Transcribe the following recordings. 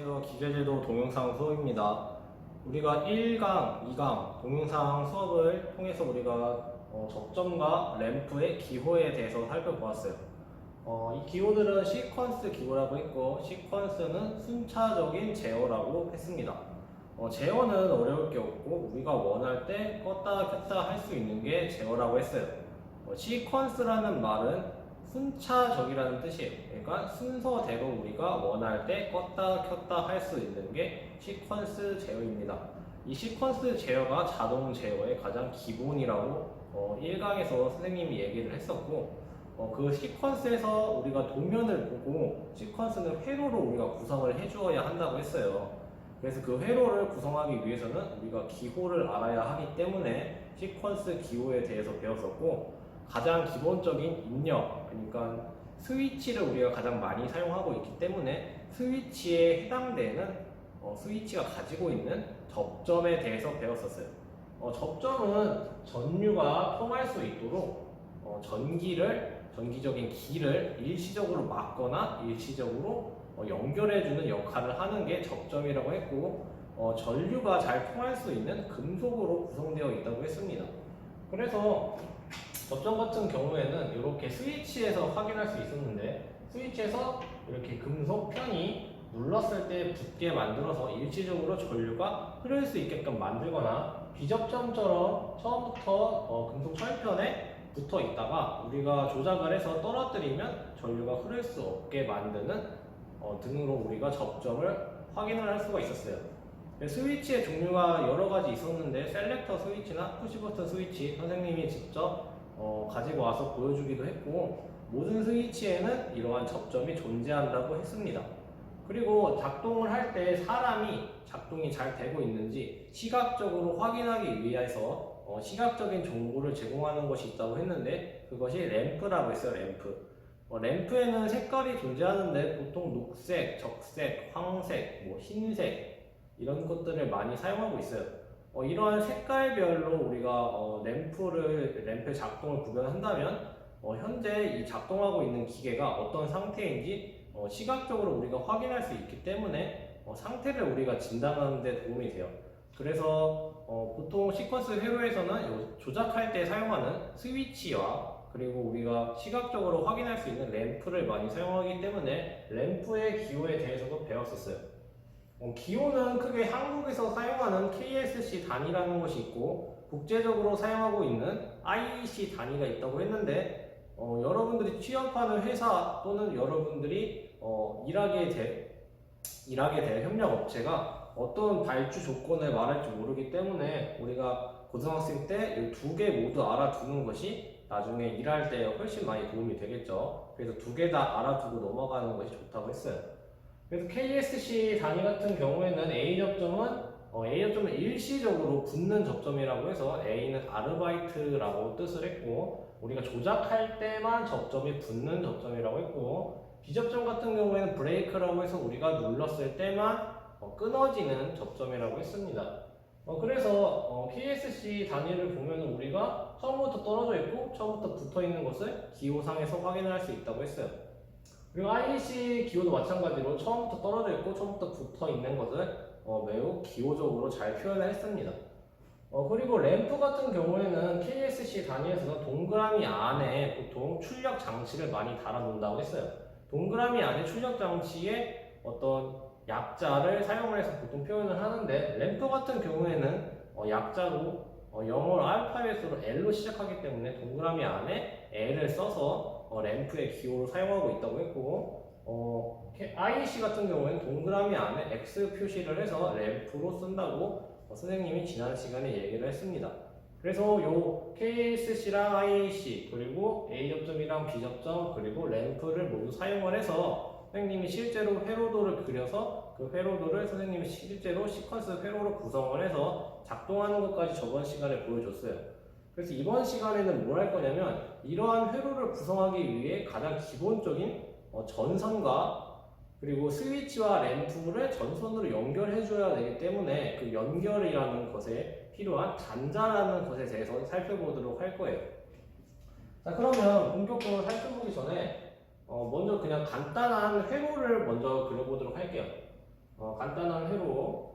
안녕하세요. 기계제도 동영상 수업입니다. 우리가 1강, 2강 동영상 수업을 통해서 우리가 접점과 램프의 기호에 대해서 살펴보았어요. 이 기호들은 시퀀스 기호라고 했고, 시퀀스는 순차적인 제어라고 했습니다. 제어는 어려울 게 없고 우리가 원할 때 껐다 켰다 할 수 있는 게 제어라고 했어요. 시퀀스라는 말은 순차적이라는 뜻이에요. 그러니까 순서대로 우리가 원할 때 껐다 켰다 할 수 있는 게 시퀀스 제어입니다. 이 시퀀스 제어가 자동 제어의 가장 기본이라고 1강에서 선생님이 얘기를 했었고, 그 시퀀스에서 우리가 도면을 보고 시퀀스는 회로로 우리가 구성을 해주어야 한다고 했어요. 그래서 그 회로를 구성하기 위해서는 우리가 기호를 알아야 하기 때문에 시퀀스 기호에 대해서 배웠었고, 가장 기본적인 입력, 그러니까 스위치를 우리가 가장 많이 사용하고 있기 때문에 스위치에 해당되는 스위치가 가지고 있는 접점에 대해서 배웠었어요. 접점은 전류가 통할 수 있도록 전기적인 길을 일시적으로 막거나 일시적으로 연결해주는 역할을 하는 게 접점이라고 했고, 전류가 잘 통할 수 있는 금속으로 구성되어 있다고 했습니다. 그래서 접점 같은 경우에는 이렇게 스위치에서 확인할 수 있었는데, 스위치에서 이렇게 금속 편이 눌렀을 때 붙게 만들어서 일시적으로 전류가 흐를 수 있게끔 만들거나, 비접점처럼 처음부터 금속 철편에 붙어 있다가 우리가 조작을 해서 떨어뜨리면 전류가 흐를 수 없게 만드는 등으로 우리가 접점을 확인을 할 수가 있었어요. 스위치의 종류가 여러 가지 있었는데, 셀렉터 스위치나 푸시버튼 스위치 선생님이 직접 가지고 와서 보여주기도 했고, 모든 스위치에는 이러한 접점이 존재한다고 했습니다. 그리고 작동을 할 때 사람이 작동이 잘 되고 있는지 시각적으로 확인하기 위해서 시각적인 정보를 제공하는 것이 있다고 했는데, 그것이 램프라고 했어요. 램프에는 색깔이 존재하는데 보통 녹색, 적색, 황색, 흰색 이런 것들을 많이 사용하고 있어요. 이러한 색깔별로 우리가 램프의 작동을 구별한다면 현재 이 작동하고 있는 기계가 어떤 상태인지 시각적으로 우리가 확인할 수 있기 때문에 상태를 우리가 진단하는 데 도움이 돼요. 그래서 보통 시퀀스 회로에서는 조작할 때 사용하는 스위치와 그리고 우리가 시각적으로 확인할 수 있는 램프를 많이 사용하기 때문에 램프의 기호에 대해서도 배웠었어요. 기호는 크게 한국에서 사용하는 KSC 단위라는 것이 있고, 국제적으로 사용하고 있는 IEC 단위가 있다고 했는데, 여러분들이 취업하는 회사 또는 여러분들이 일하게 될 협력업체가 어떤 발주 조건을 말할지 모르기 때문에 우리가 고등학생 때 이 두 개 모두 알아두는 것이 나중에 일할 때 훨씬 많이 도움이 되겠죠. 그래서 두 개 다 알아두고 넘어가는 것이 좋다고 했어요. 그래서 KSC 단위 같은 경우에는 A접점은 일시적으로 붙는 접점이라고 해서 A는 아르바이트라고 뜻을 했고, 우리가 조작할 때만 접점이 붙는 접점이라고 했고, B접점 같은 경우에는 브레이크라고 해서 우리가 눌렀을 때만 끊어지는 접점이라고 했습니다. 그래서 KSC 단위를 보면 우리가 처음부터 떨어져 있고 처음부터 붙어 있는 것을 기호상에서 확인할 수 있다고 했어요. 그리고 IEC 기호도 마찬가지로 처음부터 떨어져 있고 처음부터 붙어 있는 것을 매우 기호적으로 잘 표현을 했습니다. 그리고 램프 같은 경우에는 KSC 단위에서는 동그라미 안에 보통 출력 장치를 많이 달아놓는다고 했어요. 동그라미 안에 출력 장치에 어떤 약자를 사용을 해서 보통 표현을 하는데, 램프 같은 경우에는 약자로 영어로 알파벳으로 L로 시작하기 때문에 동그라미 안에 L을 써서 램프의 기호를 사용하고 있다고 했고, IEC 같은 경우에는 동그라미 안에 X 표시를 해서 램프로 쓴다고 선생님이 지난 시간에 얘기를 했습니다. 그래서 요 KSC랑 IEC 그리고 A접점이랑 B접점 그리고 램프를 모두 사용을 해서 선생님이 실제로 회로도를 그려서 그 회로도를 선생님이 실제로 시퀀스 회로로 구성을 해서 작동하는 것까지 저번 시간에 보여줬어요. 그래서 이번 시간에는 뭘 할 거냐면, 이러한 회로를 구성하기 위해 가장 기본적인 전선과 그리고 스위치와 램프를 전선으로 연결해 줘야 되기 때문에 그 연결이라는 것에 필요한 단자라는 것에 대해서 살펴보도록 할 거예요. 자, 그러면 본격적으로 살펴보기 전에 먼저 그냥 간단한 회로를 먼저 그려보도록 할게요. 간단한 회로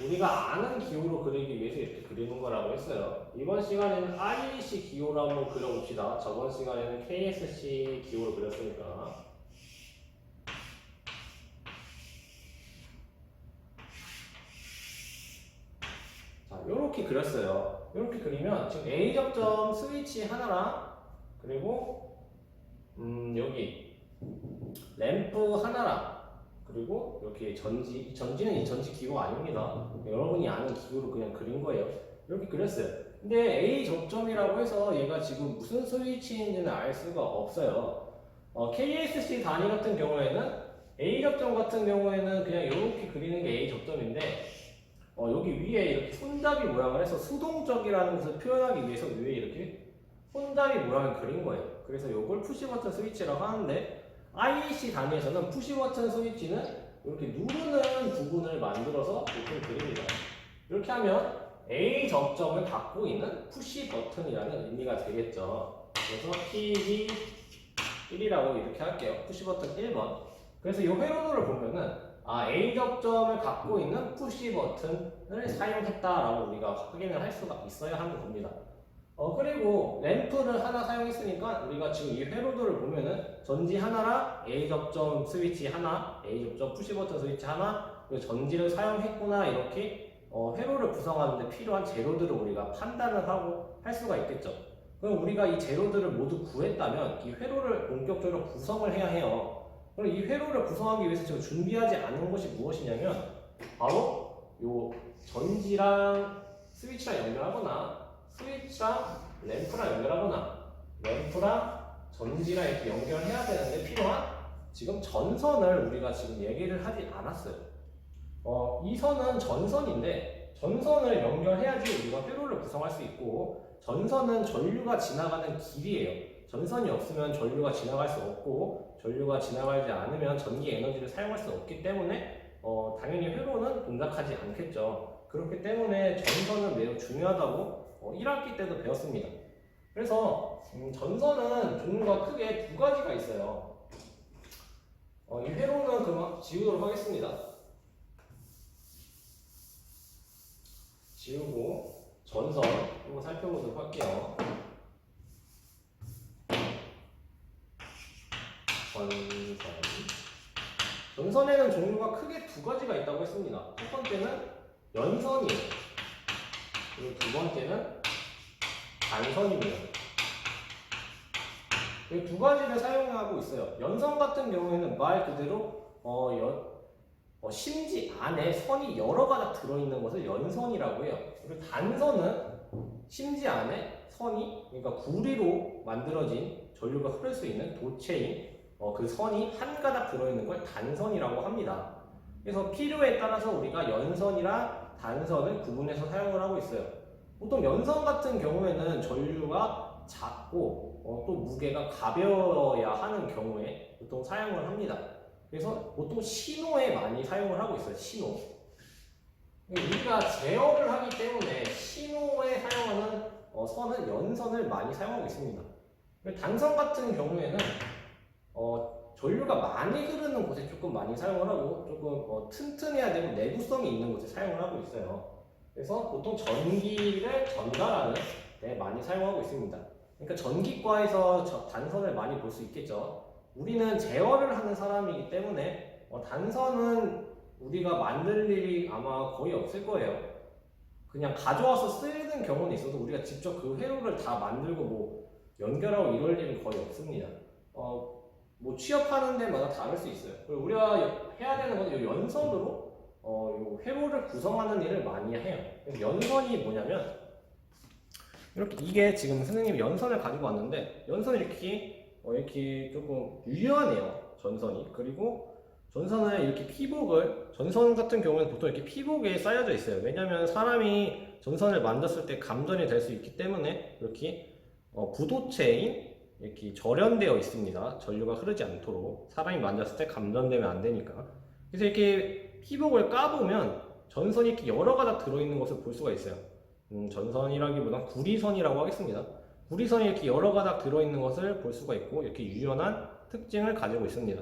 우리가 아는 기호로 그리기 위해서 이렇게 그리는 거라고 했어요. 이번 시간에는 REC 기호로 한번 그려봅시다. 저번 시간에는 KSC 기호로 그렸으니까. 자, 요렇게 그렸어요. 요렇게 그리면 지금 A 접점 스위치 하나랑 그리고 여기 램프 하나랑 그리고 이렇게 전지는 이 전지 기호가 아닙니다. 여러분이 아는 기호로 그냥 그린 거예요. 이렇게 그렸어요. 근데 A 접점이라고 해서 얘가 지금 무슨 스위치인지는 알 수가 없어요. KSC 단위 같은 경우에는 A 접점 같은 경우에는 그냥 이렇게 그리는 게 A 접점인데 여기 위에 이렇게 손잡이 모양을 해서 수동적이라는 것을 표현하기 위해서 위에 이렇게 손잡이 모양을 그린 거예요. 그래서 이걸 푸시버튼 스위치라고 하는데 IEC 단위에서는 푸시버튼 스위치는 이렇게 누르는 부분을 만들어서 보통 그립니다. 이렇게 하면 A 접점을 갖고 있는 푸시버튼이라는 의미가 되겠죠. 그래서 PB1이라고 이렇게 할게요. 푸시버튼 1번. 그래서 이 회로도를 보면은 A 접점을 갖고 있는 푸시버튼을 사용했다라고 우리가 확인을 할 수가 있어야 하는 겁니다. 그리고 램프를 하나 사용했으니까 우리가 지금 이 회로도를 보면은 전지 하나랑 A 접점 스위치 하나, A 접점 푸시버튼 스위치 하나, 그리고 전지를 사용했구나 이렇게 회로를 구성하는데 필요한 재료들을 우리가 판단을 하고 할 수가 있겠죠. 그럼 우리가 이 재료들을 모두 구했다면 이 회로를 본격적으로 구성을 해야 해요. 그럼 이 회로를 구성하기 위해서 지금 준비하지 않은 것이 무엇이냐면 바로 요 전지랑 스위치랑 연결하거나 스위치랑 램프랑 연결하거나 램프랑 전지랑 이렇게 연결해야 되는데 필요한 지금 전선을 우리가 지금 얘기를 하지 않았어요. 이 선은 전선인데 전선을 연결해야지 우리가 회로를 구성할 수 있고 전선은 전류가 지나가는 길이에요. 전선이 없으면 전류가 지나갈 수 없고 전류가 지나가지 않으면 전기 에너지를 사용할 수 없기 때문에 당연히 회로는 동작하지 않겠죠. 그렇기 때문에 전선은 매우 중요하다고 1학기 때도 배웠습니다. 그래서 전선은 종류가 크게 두 가지가 있어요. 이 회로는 그럼 지우도록 하겠습니다. 지우고 전선 한번 살펴보도록 할게요. 전선에는 종류가 크게 두 가지가 있다고 했습니다. 첫 번째는 연선이에요. 그리고 두 번째는 단선입니다. 이 두 가지를 사용하고 있어요. 연선 같은 경우에는 말 그대로 심지 안에 선이 여러 가닥 들어있는 것을 연선이라고 해요. 그리고 단선은 심지 안에 선이 그러니까 구리로 만들어진 전류가 흐를 수 있는 도체인 그 선이 한 가닥 들어있는 걸 단선이라고 합니다. 그래서 필요에 따라서 우리가 연선이랑 단선을 구분해서 사용을 하고 있어요. 보통 연선 같은 경우에는 전류가 작고 또 무게가 가벼워야 하는 경우에 보통 사용을 합니다. 그래서 보통 신호에 많이 사용을 하고 있어요. 신호. 우리가 제어를 하기 때문에 신호에 사용하는 선은 연선을 많이 사용하고 있습니다. 단선 같은 경우에는 전류가 많이 흐르는 곳에 조금 많이 사용을 하고 조금 튼튼해야 되고 내구성이 있는 곳에 사용을 하고 있어요. 그래서 보통 전기를 전달하는 데 많이 사용하고 있습니다. 그러니까 전기과에서 단선을 많이 볼 수 있겠죠. 우리는 제어를 하는 사람이기 때문에 단선은 우리가 만들 일이 아마 거의 없을 거예요. 그냥 가져와서 쓰는 경우는 있어도 우리가 직접 그 회로를 다 만들고 뭐 연결하고 이럴 일은 거의 없습니다. 뭐 취업하는 데마다 다를 수 있어요. 그리고 우리가 해야 되는 건 연선으로 요 회로를 구성하는 일을 많이 해요. 연선이 뭐냐면 이렇게 이게 지금 선생님이 연선을 가지고 왔는데 연선이 이렇게 조금 유연해요. 전선이. 그리고 전선을 이렇게 전선 같은 경우는 보통 이렇게 피복에 쌓여져 있어요. 왜냐하면 사람이 전선을 만졌을 때 감전이 될 수 있기 때문에 이렇게 부도체인 이렇게 절연되어 있습니다. 전류가 흐르지 않도록 사람이 만졌을 때 감전되면 안 되니까. 그래서 이렇게 피복을 까보면 전선이 이렇게 여러 가닥 들어있는 것을 볼 수가 있어요. 전선이라기보단 구리선이라고 하겠습니다. 구리선이 이렇게 여러 가닥 들어있는 것을 볼 수가 있고 이렇게 유연한 특징을 가지고 있습니다.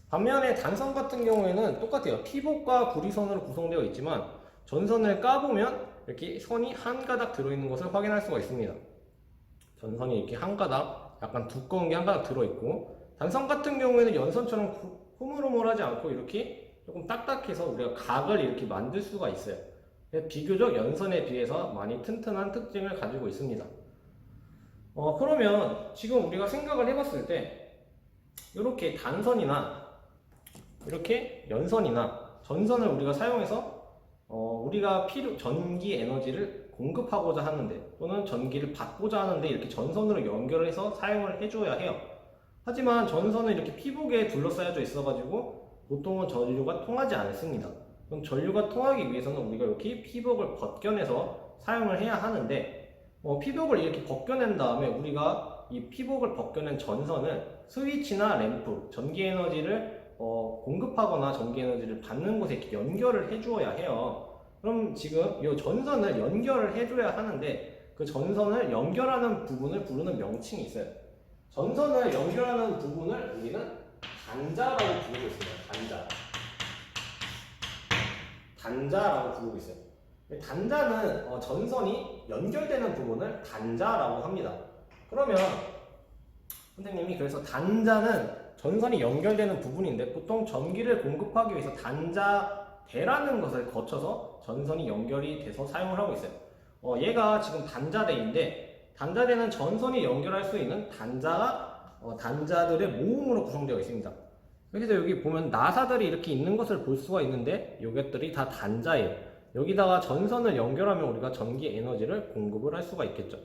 반면에 단선 같은 경우에는 똑같아요. 피복과 구리선으로 구성되어 있지만 전선을 까보면 이렇게 선이 한 가닥 들어있는 것을 확인할 수가 있습니다. 전선이 이렇게 한 가닥, 약간 두꺼운 게 한 가닥 들어있고, 단선 같은 경우에는 연선처럼 흐물흐물하지 않고 이렇게 조금 딱딱해서 우리가 각을 이렇게 만들 수가 있어요. 비교적 연선에 비해서 많이 튼튼한 특징을 가지고 있습니다. 그러면 지금 우리가 생각을 해봤을 때 이렇게 단선이나 이렇게 연선이나 전선을 우리가 사용해서 우리가 전기 에너지를 공급하고자 하는데 또는 전기를 받고자 하는데 이렇게 전선으로 연결을 해서 사용을 해줘야 해요. 하지만 전선은 이렇게 피복에 둘러싸여져 있어가지고 보통은 전류가 통하지 않습니다. 그럼 전류가 통하기 위해서는 우리가 이렇게 피복을 벗겨내서 사용을 해야 하는데 피복을 이렇게 벗겨낸 다음에 우리가 이 피복을 벗겨낸 전선을 스위치나 램프, 전기 에너지를 공급하거나 전기 에너지를 받는 곳에 이렇게 연결을 해주어야 해요. 그럼 지금 이 전선을 연결을 해줘야 하는데 그 전선을 연결하는 부분을 부르는 명칭이 있어요. 전선을 연결하는 부분을 우리는 단자라고 부르고 있습니다. 단자라고 부르고 있어요. 단자는 전선이 연결되는 부분을 단자라고 합니다. 그러면 선생님이 그래서 단자는 전선이 연결되는 부분인데 보통 전기를 공급하기 위해서 단자대라는 것을 거쳐서 전선이 연결이 돼서 사용을 하고 있어요. 얘가 지금 단자대인데 단자대는 전선이 연결할 수 있는 단자들의 모음으로 구성되어 있습니다. 그래서 여기 보면 나사들이 이렇게 있는 것을 볼 수가 있는데 이것들이 다 단자예요. 여기다가 전선을 연결하면 우리가 전기 에너지를 공급을 할 수가 있겠죠.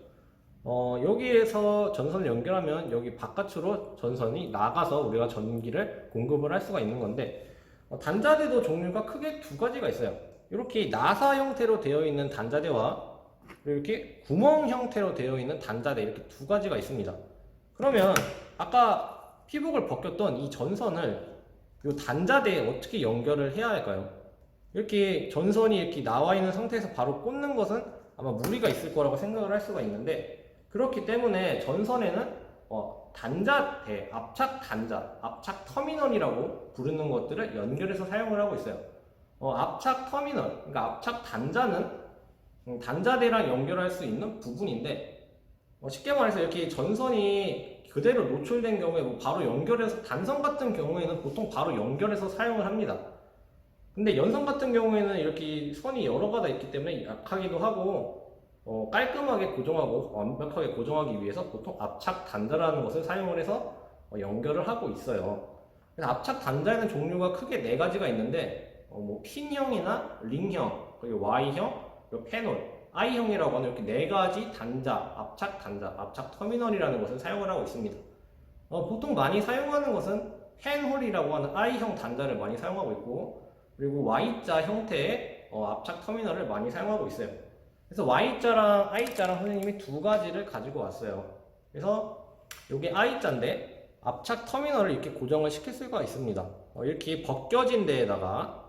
여기에서 전선을 연결하면 여기 바깥으로 전선이 나가서 우리가 전기를 공급을 할 수가 있는 건데 단자대도 종류가 크게 두 가지가 있어요. 이렇게 나사 형태로 되어 있는 단자대와 이렇게 구멍 형태로 되어 있는 단자대 이렇게 두 가지가 있습니다. 그러면 아까 피복을 벗겼던 이 전선을 이 단자대에 어떻게 연결을 해야 할까요? 이렇게 전선이 이렇게 나와 있는 상태에서 바로 꽂는 것은 아마 무리가 있을 거라고 생각을 할 수가 있는데 그렇기 때문에 전선에는 단자대, 압착 단자, 압착 터미널이라고 부르는 것들을 연결해서 사용을 하고 있어요. 압착 터미널, 그러니까 압착 단자는 단자대랑 연결할 수 있는 부분인데 쉽게 말해서 이렇게 전선이 그대로 노출된 경우에 바로 연결해서 단선 같은 경우에는 보통 바로 연결해서 사용을 합니다. 근데 연선 같은 경우에는 이렇게 선이 여러 가닥 있기 때문에 약하기도 하고 깔끔하게 고정하고 완벽하게 고정하기 위해서 보통 압착 단자라는 것을 사용을 해서 연결을 하고 있어요. 그래서 압착 단자에는 종류가 크게 네 가지가 있는데 핀형이나 링형, 그리고 Y형, 그리고 패널, I형이라고 하는 이렇게 네 가지 단자, 압착 터미널이라는 것을 사용을 하고 있습니다. 보통 많이 사용하는 것은 펜홀이라고 하는 I형 단자를 많이 사용하고 있고 그리고 Y자 형태의 압착 터미널을 많이 사용하고 있어요. 그래서 Y자랑 I자랑 선생님이 두 가지를 가지고 왔어요. 그래서 이게 I자인데 압착 터미널을 이렇게 고정을 시킬 수가 있습니다. 이렇게 벗겨진 데에다가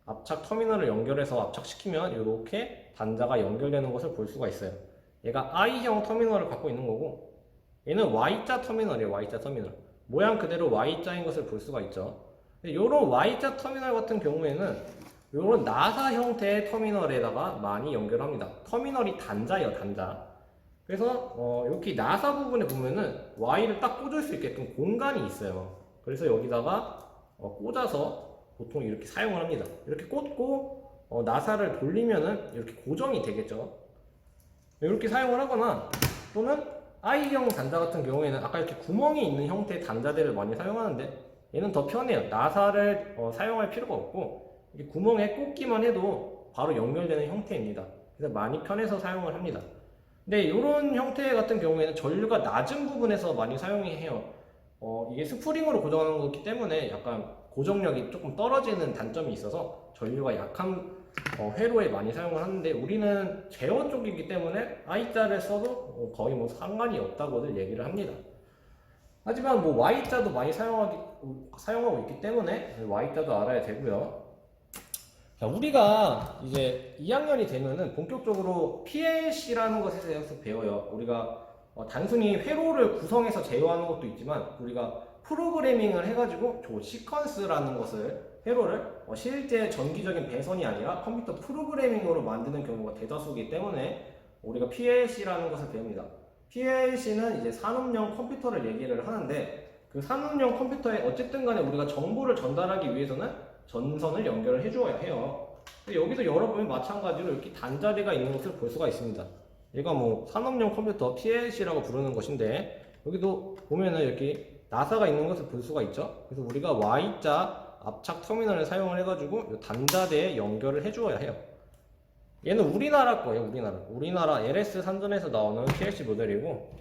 압착 터미널을 연결해서 압착시키면 이렇게 단자가 연결되는 것을 볼 수가 있어요. 얘가 I형 터미널을 갖고 있는 거고 얘는 Y자 터미널이에요. Y자 터미널. 모양 그대로 Y자인 것을 볼 수가 있죠. 이런 Y자 터미널 같은 경우에는 이런 나사 형태의 터미널에다가 많이 연결합니다. 터미널이 단자예요, 단자. 그래서 이렇게 나사 부분에 보면은 Y를 딱 꽂을 수 있게끔 공간이 있어요. 그래서 여기다가 꽂아서 보통 이렇게 사용을 합니다. 이렇게 꽂고 나사를 돌리면은 이렇게 고정이 되겠죠. 이렇게 사용을 하거나 또는 I형 단자 같은 경우에는 아까 이렇게 구멍이 있는 형태의 단자대를 많이 사용하는데 얘는 더 편해요. 나사를 사용할 필요가 없고 구멍에 꽂기만 해도 바로 연결되는 형태입니다. 그래서 많이 편해서 사용을 합니다. 근데 이런 형태 같은 경우에는 전류가 낮은 부분에서 많이 사용해요. 이게 스프링으로 고정하는 거기 때문에 약간 고정력이 조금 떨어지는 단점이 있어서 전류가 약한 회로에 많이 사용을 하는데 우리는 제어 쪽이기 때문에 I자를 써도 거의 상관이 없다고들 얘기를 합니다. 하지만 Y자도 많이 사용하고 있기 때문에 Y자도 알아야 되고요. 자, 우리가 이제 2학년이 되면은 본격적으로 PLC라는 것에 대해서 배워요. 우리가 단순히 회로를 구성해서 제어하는 것도 있지만 우리가 프로그래밍을 해가지고 저 시퀀스라는 것을 회로를 실제 전기적인 배선이 아니라 컴퓨터 프로그래밍으로 만드는 경우가 대다수이기 때문에 우리가 PLC라는 것을 배웁니다. PLC는 이제 산업용 컴퓨터를 얘기를 하는데 그 산업용 컴퓨터에 어쨌든 간에 우리가 정보를 전달하기 위해서는 전선을 연결을 해주어야 해요. 여기도 여러분이 마찬가지로 이렇게 단자리가 있는 것을 볼 수가 있습니다. 얘가 뭐 산업용 컴퓨터 PLC라고 부르는 것인데 여기도 보면은 이렇게 나사가 있는 것을 볼 수가 있죠. 그래서 우리가 Y자 압착 터미널을 사용을 해가지고 이 단자대에 연결을 해주어야 해요. 얘는 우리나라 거예요. 우리나라 LS 산전에서 나오는 PLC 모델이고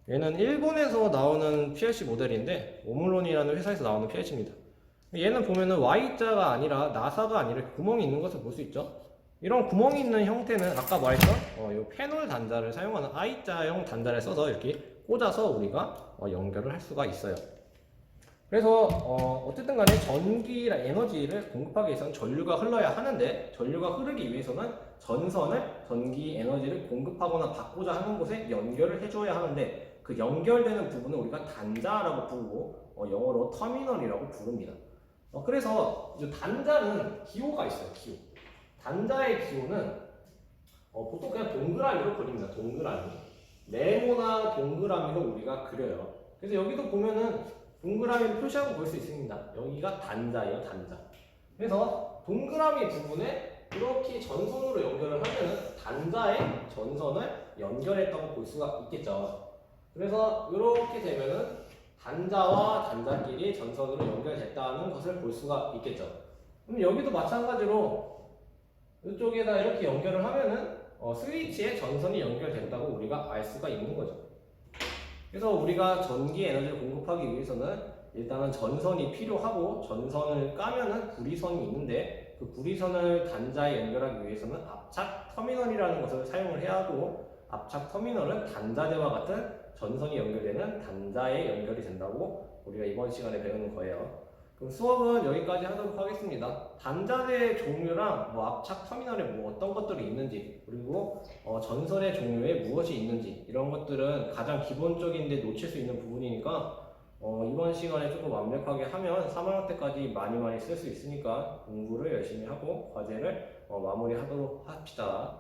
얘는 일본에서 나오는 PLC 모델인데 오므론이라는 회사에서 나오는 PLC입니다. 얘는 보면은 Y자가 아니라 나사가 아니라 구멍이 있는 것을 볼 수 있죠. 이런 구멍이 있는 형태는 아까 말했던 이 패널 단자를 사용하는 I자형 단자를 써서 이렇게 꽂아서 우리가 연결을 할 수가 있어요. 그래서 어쨌든 간에 전기나 에너지를 공급하기 위해서는 전류가 흘러야 하는데 전류가 흐르기 위해서는 전선을 전기 에너지를 공급하거나 받고자 하는 곳에 연결을 해줘야 하는데 그 연결되는 부분을 우리가 단자라고 부르고 영어로 터미널이라고 부릅니다. 그래서 이 단자는 기호가 있어요. 기호. 단자의 기호는 보통 그냥 동그라미로 그립니다. 동그라미. 네모나 동그라미로 우리가 그려요. 그래서 여기도 보면은 동그라미를 표시하고 볼 수 있습니다. 여기가 단자예요. 단자. 그래서 동그라미 부분에 이렇게 전선으로 연결을 하면은 단자에 전선을 연결했다고 볼 수가 있겠죠. 그래서 이렇게 되면은 단자와 단자끼리 전선으로 연결됐다는 것을 볼 수가 있겠죠. 그럼 여기도 마찬가지로 이쪽에다 이렇게 연결을 하면은 스위치에 전선이 연결된다고 우리가 알 수가 있는 거죠. 그래서 우리가 전기 에너지를 공급하기 위해서는 일단은 전선이 필요하고 전선을 까면은 구리선이 있는데 그 구리선을 단자에 연결하기 위해서는 압착 터미널이라는 것을 사용을 해야 하고 압착 터미널은 단자대와 같은 전선이 연결되는 단자에 연결이 된다고 우리가 이번 시간에 배우는 거예요. 그럼 수업은 여기까지 하도록 하겠습니다. 단자대의 종류랑 압착 터미널에 어떤 것들이 있는지 그리고 전선의 종류에 무엇이 있는지 이런 것들은 가장 기본적인데 놓칠 수 있는 부분이니까 이번 시간에 조금 완벽하게 하면 3학년 때까지 많이 쓸 수 있으니까 공부를 열심히 하고 과제를 마무리하도록 합시다.